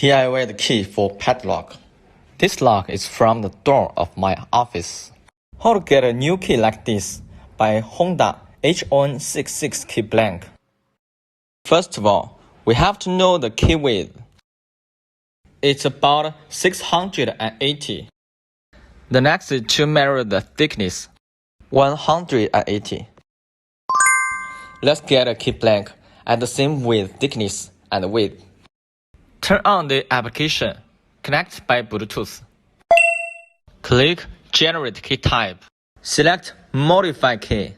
DIY key for padlock. This lock is from the door of my office. How to get a new key like this by Honda HON66 key blank. First of all, we have to know the key width. It's about 680. The next is to measure the thickness, 180. Let's get a key blank at the same width, thickness, and width. Turn on the application. Connect by Bluetooth. Click Generate Key Type. Select Modify Key.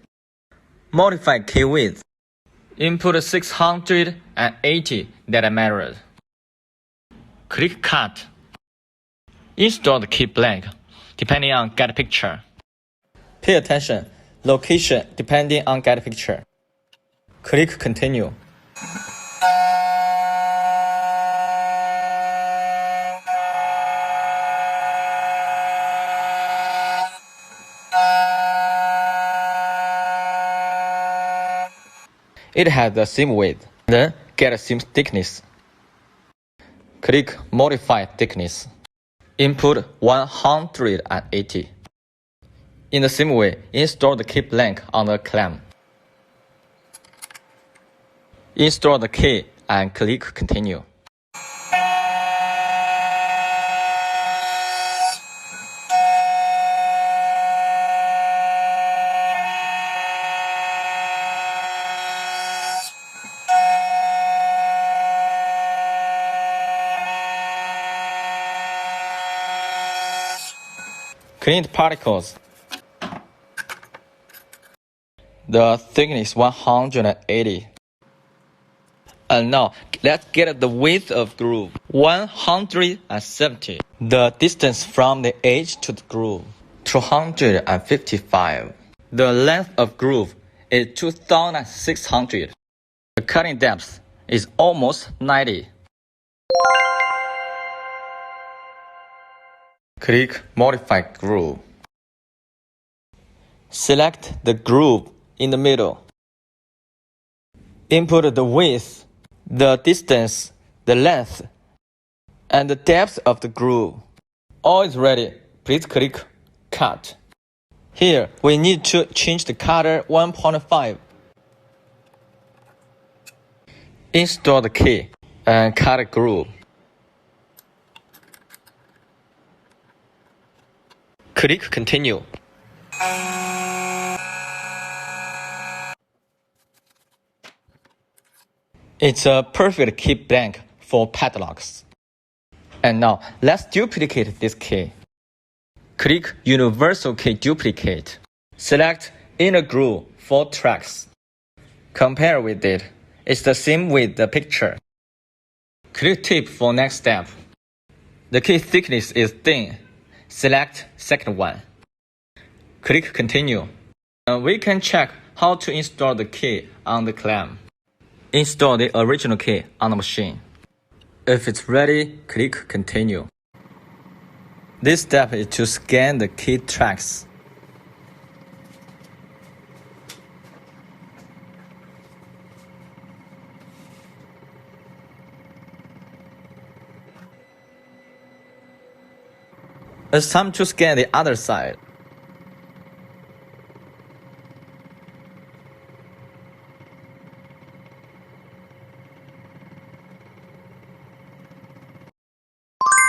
Modify key width. Input 680 that I measured. Click Cut. Install the key blank, depending on get picture. Pay attention, location depending on get picture. Click Continue. It has the same width. Then get the same thickness. Click Modify Thickness. Input 180. In the same way, install the key blank on the clamp. Install the key and click Continue. Clean the particles. The thickness 180. And now let's get the width of groove, 170. The distance from the edge to the groove, 255. The length of groove is 2600. The cutting depth is almost 90. Click Modify Groove. Select the groove in the middle. Input the width, the distance, the length, and the depth of the groove. All is ready. Please click Cut. Here, we need to change the cutter 1.5. Install the key and cut the groove. Click Continue. It's a perfect key blank for padlocks. And now, let's duplicate this key. Click Universal Key Duplicate. Select Inner Groove 4 tracks. Compare with it. It's the same with the picture. Click Tip for next step. The key thickness is thin. Select second one. Click Continue. We can check how to install the key on the clamp. Install the original key on the machine. If it's ready, click Continue. This step is to scan the key tracks. It's time to scan the other side.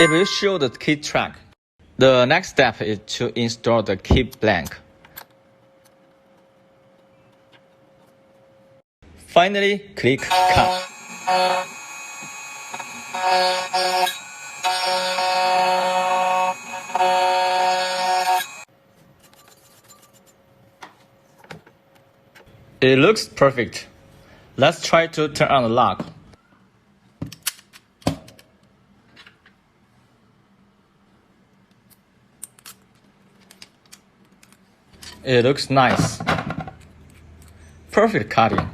It will show the key track. The next step is to install the key blank. Finally, click Cut. It looks perfect. Let's try to turn on the lock. It looks nice. Perfect cutting.